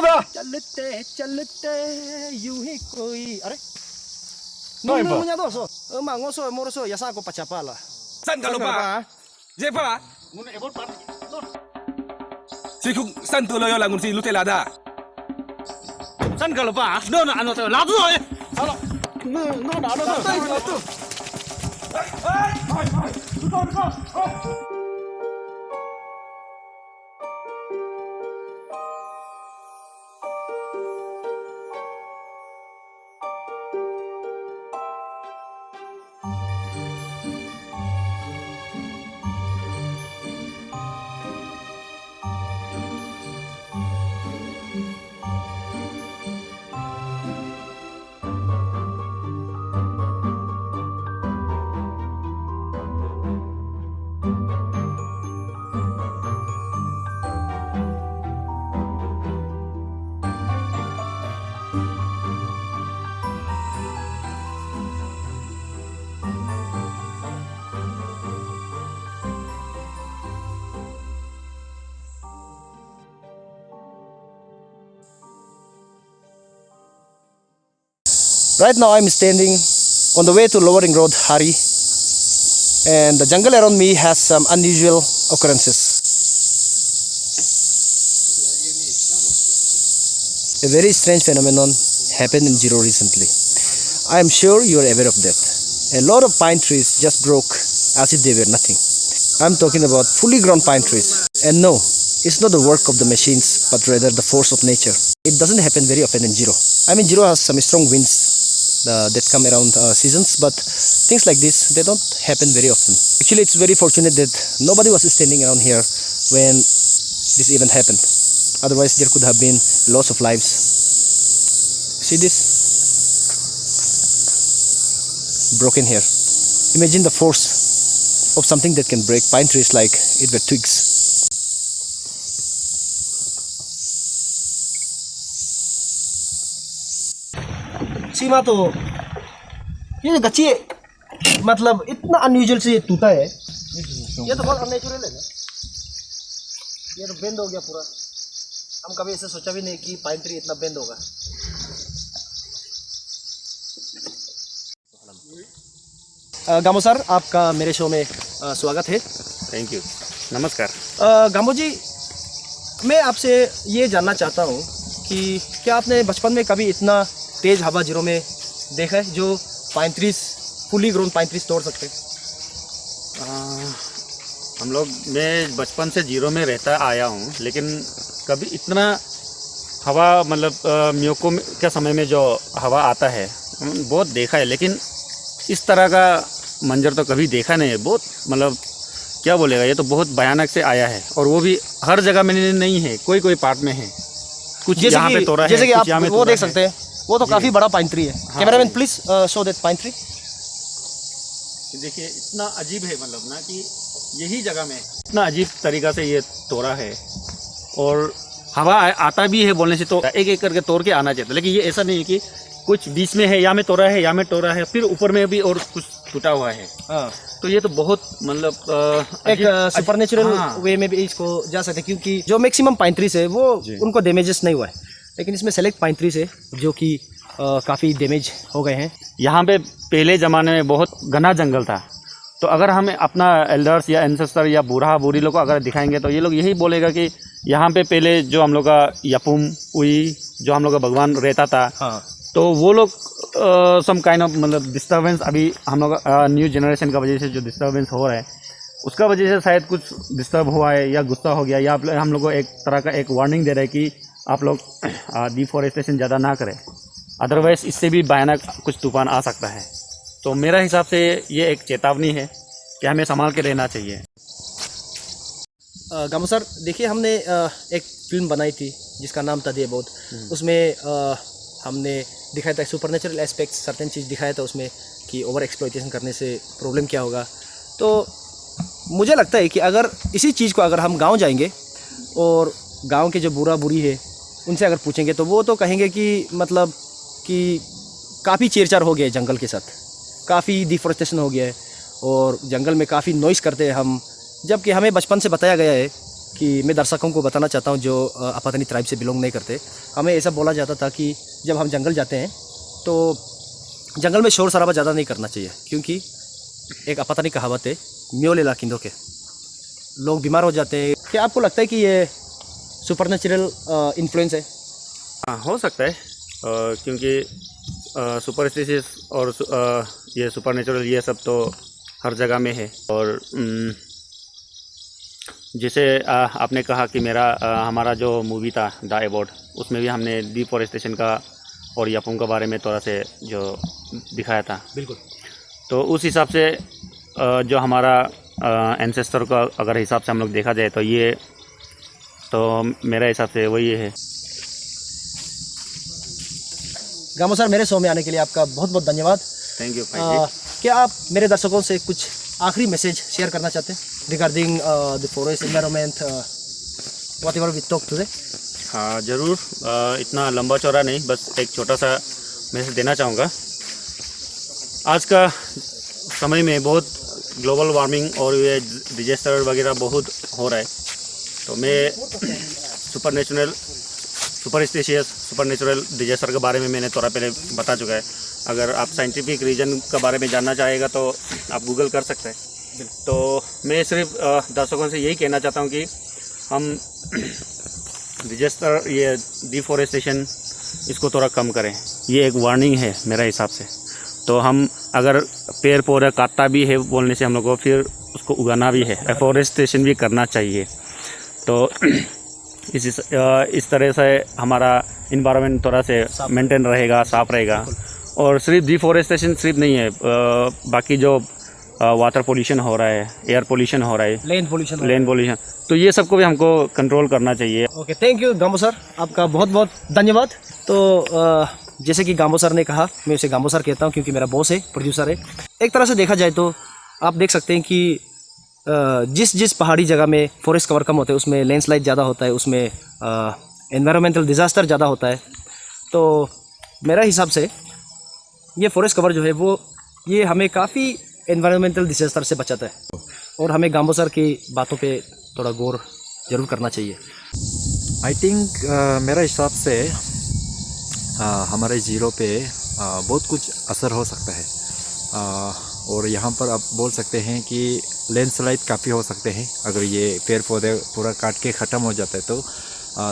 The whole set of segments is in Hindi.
Sauda! चलते चलते यूं ही कोई अरे Noy ba? Nung doso, mangoso moroso yasa ko pachapala. San ka lupa? Jepa? Si kung san tuloy lang si Lutelada. San ka lupa? No, ano to? Lado eh. Right now I'm standing on the way to Lowering Road, Hari, and the jungle around me has some unusual occurrences. A very strange phenomenon happened in Jiro recently. I am sure you are aware of that. A lot of pine trees just broke as if they were nothing. I'm talking about fully grown pine trees. And no, it's not the work of the machines, but rather the force of nature. It doesn't happen very often in Jiro. I mean, Jiro has some strong winds that come around seasons, but things like this, they don't happen very often. Actually, it's very fortunate that nobody was standing around here when this event happened. Otherwise, there could have been loss of lives. See this? Broken here. Imagine the force of something that can break pine trees like it were twigs. सीमा तो ये गच्ची मतलब इतना अनयूजुअल से ये टूटा है, ये तो बहुत अननेचुरल है ना, ये तो बेंड हो गया पूरा। हम कभी ऐसे सोचा भी नहीं कि पाइन ट्री इतना बेंड होगा। गामो सर, आपका मेरे शो में स्वागत है। थैंक यू, नमस्कार। गामो जी, मैं आपसे ये जानना चाहता हूँ कि क्या आपने बचपन में कभी इतना तेज हवा जीरो में देखा है जो pine trees, fully grown pine trees तोड़ सकते हैं? हम लोग, मैं बचपन से जीरो में रहता आया हूँ, लेकिन कभी इतना हवा मतलब म्योको के समय में जो हवा आता है बहुत देखा है, लेकिन इस तरह का मंजर तो कभी देखा नहीं है। बहुत मतलब क्या बोलेगा, ये तो बहुत भयानक से आया है, और वो भी हर जगह में नहीं है, कोई कोई पार्ट में है। कुछ यहाँ पे तोड़ा है, जैसे कि कुछ आप यहाँ में वो देख सकते हैं, वो तो काफी बड़ा पाइन ट्री है। Cameraman please show that pine tree. देखिए इतना अजीब है, मतलब ना कि यही जगह में इतना अजीब तरीका से ये तोड़ा है, और हवा आता भी है बोलने से तो एक एक करके तोड़ के आना चाहिए था, लेकिन ये ऐसा नहीं है कि कुछ बीच में है, या में तोड़ा है, या में तोड़ा है, फिर ऊपर में भी और कुछ टूटा हुआ है। तो ये तो बहुत मतलब एक सुपरनेचुरल वे में भी इसको जा सकते हैं, क्योंकि जो मैक्सिमम पाइन ट्रीज है वो उनको डैमेजेस नहीं हुआ है, लेकिन इसमें सेलेक्ट पाइन ट्रीज है जो कि काफ़ी डैमेज हो गए हैं। यहाँ पे पहले ज़माने में बहुत घना जंगल था, तो अगर हम अपना एल्डर्स या एंसेस्टर या बूढ़ा बूढ़ी लोग को अगर दिखाएंगे तो ये लोग यही बोलेगा कि यहाँ पे पहले जो हम लोग का यपुम उई, जो हम लोग का भगवान रहता था, तो वो लोग सम काइंड ऑफ मतलब डिस्टर्बेंस, अभी हम लोग न्यू जनरेशन का वजह से जो डिस्टर्बेंस हो रहा है उसका वजह से शायद कुछ डिस्टर्ब हुआ है, या गुस्सा हो गया, या हम लोग को एक तरह का एक वार्निंग दे रहा है कि आप लोग डिफॉरेस्टेशन ज़्यादा ना करें, अदरवाइज़ इससे भी भयानक कुछ तूफान आ सकता है। तो मेरा हिसाब से ये एक चेतावनी है कि हमें संभाल के रहना चाहिए। गामो सर, देखिए हमने एक फिल्म बनाई थी जिसका नाम था देवोद। उसमें हमने दिखाया था सुपरनेचुरल एस्पेक्ट, सर्टेन चीज़ दिखाया था उसमें कि ओवर एक्सप्लॉइटेशन करने से प्रॉब्लम क्या होगा। तो मुझे लगता है कि अगर इसी चीज़ को अगर हम गांव जाएंगे और गांव के जो बूढ़ा बूढ़ी है उनसे अगर पूछेंगे तो वो तो कहेंगे कि मतलब कि काफ़ी छेड़छाड़ हो गया है जंगल के साथ, काफ़ी डिफॉरेस्टेशन हो गया है और जंगल में काफ़ी नॉइज़ करते हैं हम, जबकि हमें बचपन से बताया गया है कि मैं दर्शकों को बताना चाहता हूँ जो अपातनी ट्राइब से बिलोंग नहीं करते। हमें ऐसा बोला जाता था कि जब हम जंगल जाते हैं तो जंगल में शोर शराबा ज़्यादा नहीं करना चाहिए, क्योंकि एक अपातनी कहावत है, म्यो ले ला किंदो के, लोग बीमार हो जाते हैं। क्या आपको लगता है कि ये सुपरनेचुरल इन्फ्लुएंस है? हाँ, हो सकता है, क्योंकि सुपरस्टिशियस और ये सुपरनेचुरल ये सब तो हर जगह में है। और जैसे आपने कहा कि हमारा जो मूवी था द एबॉर्ड, उसमें भी हमने डिफॉरेस्टेशन का और यापुंग के बारे में थोड़ा से जो दिखाया था। बिल्कुल। तो उस हिसाब से जो हमारा एंसेस्टर का अगर हिसाब से हम लोग देखा जाए तो ये तो मेरे हिसाब से वही है। गामो सर, मेरे शो में आने के लिए आपका बहुत बहुत धन्यवाद। Thank you. क्या आप मेरे दर्शकों से कुछ आखिरी मैसेज शेयर करना चाहते हैं regarding the forest environment, whatever we talk today? हाँ, ज़रूर। इतना लंबा चौड़ा नहीं, बस एक छोटा सा मैसेज देना चाहूँगा। आज का समय में बहुत ग्लोबल वार्मिंग और ये डिजास्टर वगैरह बहुत हो रहा है, तो मैं सुपरनेचुरल डिजास्टर के बारे में मैंने थोड़ा पहले बता चुका है। अगर आप साइंटिफिक रीजन के बारे में जानना चाहेगा तो आप गूगल कर सकते हैं। तो मैं सिर्फ दर्शकों से यही कहना चाहता हूँ कि हम डिजास्टर, ये डिफॉरेस्टेशन, इसको थोड़ा कम करें। ये एक वार्निंग है मेरे हिसाब से। तो हम अगर पेड़ पौधे काटता भी है बोलने से हम लोग को फिर उसको उगाना भी है, एफोरेस्टेशन भी करना चाहिए। तो इस तरह से हमारा इन्वायरमेंट थोड़ा से मेंटेन रहेगा, साफ रहेगा। और सिर्फ डिफॉरेस्टेशन सिर्फ नहीं है, बाकी जो वाटर पोल्यूशन हो रहा है, एयर पोल्यूशन हो रहा है, लैंड पोल्यूशन, तो ये सबको भी हमको कंट्रोल करना चाहिए। ओके, थैंक यू गामो सर, आपका बहुत बहुत धन्यवाद। तो जैसे कि गामो सर ने कहा, मैं उसे गामो सर कहता हूँ क्योंकि मेरा बॉस है, प्रोड्यूसर है। एक तरह से देखा जाए तो आप देख सकते हैं कि जिस पहाड़ी जगह में फॉरेस्ट कवर कम होता है उसमें लैंडस्लाइड ज़्यादा होता है, उसमें एनवायरमेंटल डिज़ास्टर ज़्यादा होता है। तो मेरा हिसाब से ये फॉरेस्ट कवर जो है वो ये हमें काफ़ी एनवायरमेंटल डिज़ास्टर से बचाता है, और हमें गामो सर की बातों पे थोड़ा गौर जरूर करना चाहिए। आई थिंक मेरा हिसाब से हमारे ज़ीरो पे बहुत कुछ असर हो सकता है, और यहाँ पर आप बोल सकते हैं कि लैंडस्लाइड काफ़ी हो सकते हैं। अगर ये पेड़ पौधे पूरा काट के ख़त्म हो जाते हैं तो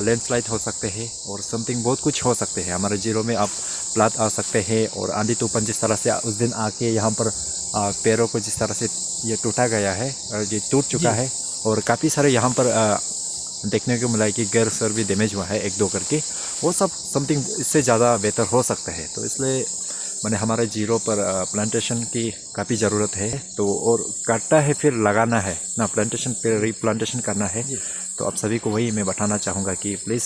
लैंडस्लाइड हो सकते हैं, और समथिंग बहुत कुछ हो सकते हैं। हमारे ज़ीरो में आप फ्लड आ सकते हैं, और आंधी तूफान जिस तरह से उस दिन आके यहाँ पर पेड़ों को जिस तरह से ये टूटा गया है, ये टूट चुका है, और काफ़ी सारे यहाँ पर देखने को मिला है कि घर सर भी डैमेज हुआ है एक दो करके। वो सब समथिंग इससे ज़्यादा बेहतर हो सकता है। तो इसलिए मैंने हमारे ज़ीरो पर प्लांटेशन की काफ़ी ज़रूरत है। तो और काटना है फिर लगाना है ना, प्लांटेशन फिर रीप्लांटेशन करना है। तो आप सभी को वही मैं बताना चाहूँगा कि प्लीज़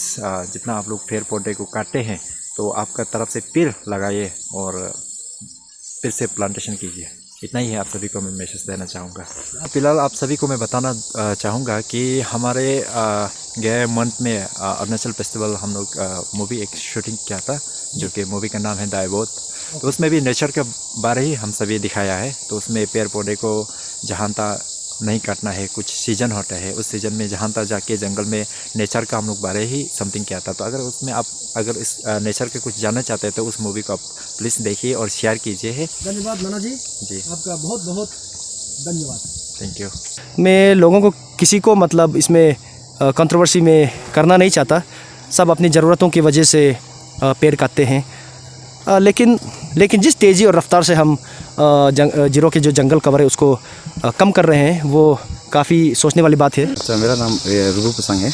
जितना आप लोग पेड़ पौधे को काटते हैं तो आपका तरफ से पेड़ लगाइए और फिर से प्लांटेशन कीजिए। इतना ही है, आप सभी को मैं मैसेज देना चाहूँगा। फिलहाल आप सभी को मैं बताना चाहूँगा कि हमारे गए मंथ में अरुणाचल फेस्टिवल हम लोग मूवी एक शूटिंग किया था, जो कि मूवी का नाम है द एबॉर्ड। तो उसमें भी नेचर के बारे ही हम सभी दिखाया है। तो उसमें पेड़ पौधे को जहाँ तक नहीं काटना है, कुछ सीजन होता है, उस सीजन में जहाँ तक जाके जंगल में नेचर का हम लोग बारे ही समथिंग किया था। तो अगर उसमें आप अगर इस नेचर के कुछ जानना चाहते हैं तो उस मूवी को आप प्लीज़ देखिए और शेयर कीजिए। धन्यवाद नाना जी, आपका बहुत बहुत धन्यवाद। Thank you. मैं लोगों को किसी को मतलब इसमें कंट्रोवर्सी में करना नहीं चाहता। सब अपनी ज़रूरतों की वजह से पेड़ काटते हैं, लेकिन जिस तेज़ी और रफ्तार से हम ज़ीरो के जो जंगल कवर है उसको कम कर रहे हैं वो काफ़ी सोचने वाली बात है। अच्छा, मेरा नाम रुबु पसंग है,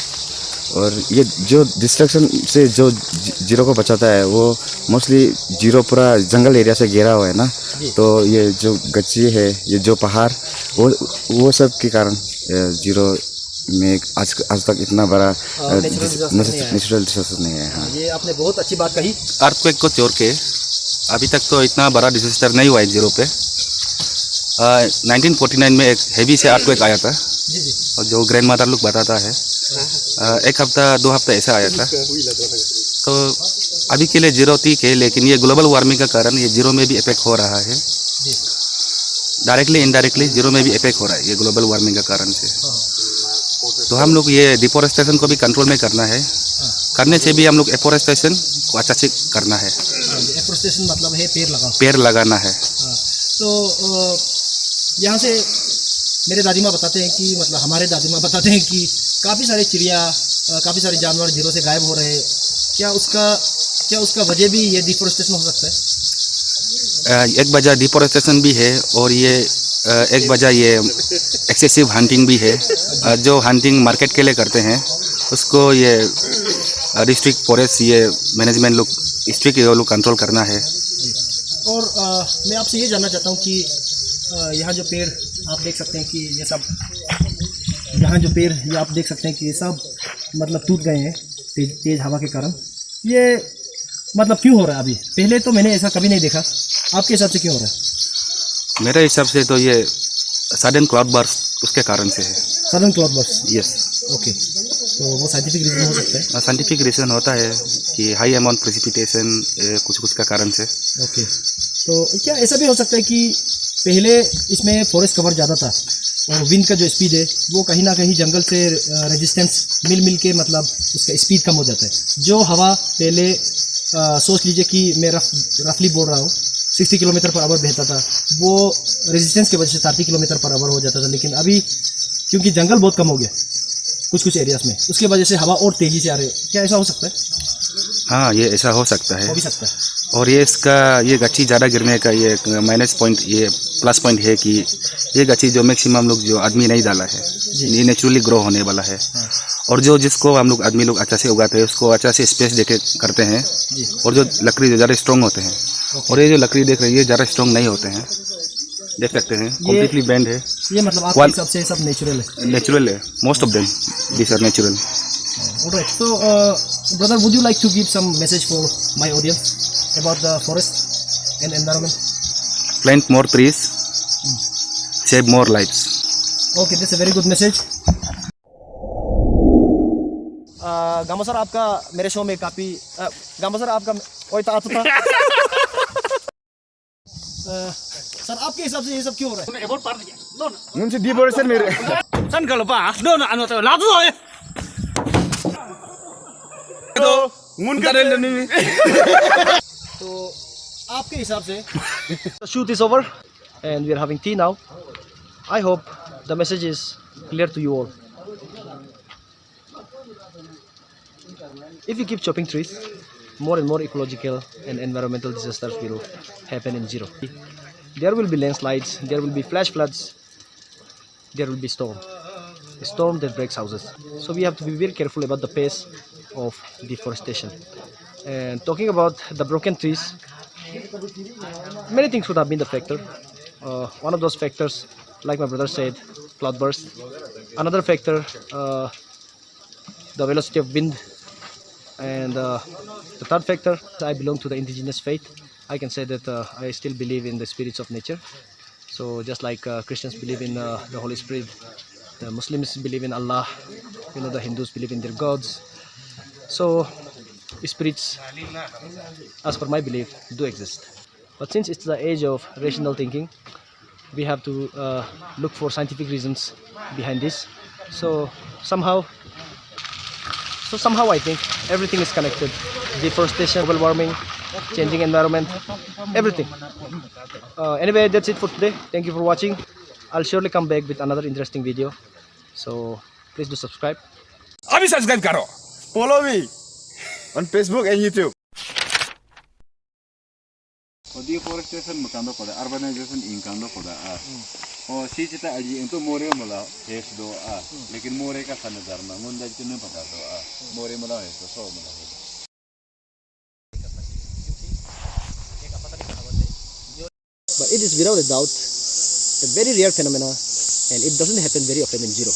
और ये जो डिस्ट्रक्शन से जो ज़ीरो को बचाता है वो मोस्टली ज़ीरो पूरा जंगल एरिया से घेरा हुआ है ना। तो ये जो गच्ची है, ये जो पहाड़, वो सब के कारण ज़ीरो में आज तक इतना बड़ा नेचुरल डिजास्टर नहीं है। हाँ, ये आपने बहुत अच्छी बात कही। अर्थक्वेक को छोड़ के अभी तक तो इतना बड़ा डिजास्टर नहीं हुआ है ज़ीरो पे। 1949 में एक हेवी से अर्थक्वेक आया था, और जो ग्रैंड मदर लोग बताता है 1 हफ्ता 2 हफ्ता ऐसा आया था। तो अभी के लिए ज़ीरो ठीक है, लेकिन ये ग्लोबल वार्मिंग का कारण ये ज़ीरो में भी इफेक्ट हो रहा है। डायरेक्टली इनडायरेक्टली ज़ीरो में भी इफेक्ट हो रहा है ये ग्लोबल वार्मिंग का कारण से। तो हम लोग ये डिफोरेस्टेशन को भी कंट्रोल में करना है, करने से भी हम लोग एफोरेस्टेशन को अच्छा से करना है। एफोरेस्टेशन मतलब है पेड़ लगाओ। पेड़ लगाना है। तो यहाँ से मेरे दादी माँ बताते हैं कि मतलब हमारे दादी माँ बताते हैं कि काफ़ी सारे चिड़िया काफ़ी सारे जानवर जीरो से गायब हो रहे हैं। क्या उसका वजह भी ये डिफोरेस्टेशन हो सकता है? एक वजह डिफोरेस्टेशन भी है और ये एक वजह ये एक्सेसिव हंटिंग भी है। जो हंटिंग मार्केट के लिए करते हैं उसको ये डिस्ट्रिक्ट फॉरेस्ट ये मैनेजमेंट लोग स्ट्रिक्ट ये लोग कंट्रोल करना है। और मैं आपसे ये जानना चाहता हूँ कि यहाँ जो पेड़ आप देख सकते हैं कि ये सब यहाँ जो पेड़ ये आप देख सकते हैं कि ये सब मतलब टूट गए हैं तेज हवा के कारण। ये मतलब क्यों हो रहा है अभी? पहले तो मैंने ऐसा कभी नहीं देखा, आपके हिसाब से क्यों हो रहा है? मेरे हिसाब से तो ये सडन क्लाउड बर्स्ट उसके कारण से है। Sudden cloud burst? Yes. Okay, तो वो साइंटिफिक रीज़न हो सकता है? साइंटिफिक रीज़न होता है कि हाई अमाउंट प्रेसिपिटेशन कुछ का कारण से। ओके, तो क्या ऐसा भी हो सकता है कि पहले इसमें फॉरेस्ट कवर ज़्यादा था और विंड का जो स्पीड है वो कहीं ना कहीं जंगल से रेजिस्टेंस मिल के मतलब उसका स्पीड कम हो जाता है। जो हवा पहले सोच लीजिए कि मैं रफली बोल रहा हूँ 60 किलोमीटर पर आवर बहता था, वो रेजिस्टेंस की वजह से 30 किलोमीटर पर आवर हो जाता था। लेकिन अभी क्योंकि जंगल बहुत कम हो गया कुछ एरियाज में, उसके वजह से हवा और तेज़ी से आ रही है। क्या ऐसा हो सकता है? हाँ, ये ऐसा हो सकता है। हो भी सकता है। और ये इसका ये गच्छी ज़्यादा गिरने का ये माइनस पॉइंट ये प्लस पॉइंट है कि ये गच्छी जो मैक्सिमम लोग जो आदमी नहीं डाला है ये नेचुरली ग्रो होने वाला है। और जो जिसको हम लोग आदमी लोग अच्छा से उगाते हैं उसको अच्छा से स्पेस देके करते हैं। और जो लकड़ी जो ज़्यादा स्ट्रॉन्ग होते हैं और ये जो लकड़ी देख रही है ज़्यादा स्ट्रॉन्ग नहीं होते हैं, देख सकते हैं कम्प्लीटली बैंड है। ये मतलब आपके हिसाब से सब नेचुरल है? नेचुरल है, most of them this are natural. Alright, so brother, would you like to give some message for my audience about the forest and environment? Plant more trees, save more lives. Okay, that's a very good message. Gamma sir, आपका मेरे शो में काफ़ी गामा सर आपका ओए ता था सर, आपके हिसाब से ये सब क्यों हो रहा है? मुझे डिफोरेस्टेशन मेरे सन kalau pa no no ano to lazu oi तो मुन का रेल नहीं। तो आपके हिसाब से the shoot is over and we are having tea now. I hope the message is clear to you all. If you keep chopping trees, more and more ecological and environmental disasters will happen in zero. There will be landslides, there will be flash floods, there will be a storm that breaks houses. So we have to be very careful about the pace of deforestation. And talking about the broken trees, many things would have been the factor. One of those factors, like my brother said, cloudburst. Another factor, the velocity of wind. And the third factor, I belong to the indigenous faith. I can say that I still believe in the spirits of nature. So just like Christians believe in the Holy Spirit, the Muslims believe in Allah, the Hindus believe in their gods. So spirits, as per my belief, do exist. But since it's the age of rational thinking, we have to look for scientific reasons behind this. So somehow I think everything is connected. Deforestation, global warming, changing environment, everything. Anyway, that's it for today. Thank you for watching. I'll surely come back with another interesting video. So please do subscribe. अभी सब्सक्राइब करो। Follow me on Facebook and YouTube. Deforestation makando koda, urbanization inkando koda. Si cita aji itu more mala hes do lekin more ka sana dharma munda chune pata do more mala hes so mala. But it is without a doubt a very rare phenomenon, and it doesn't happen very often in zero.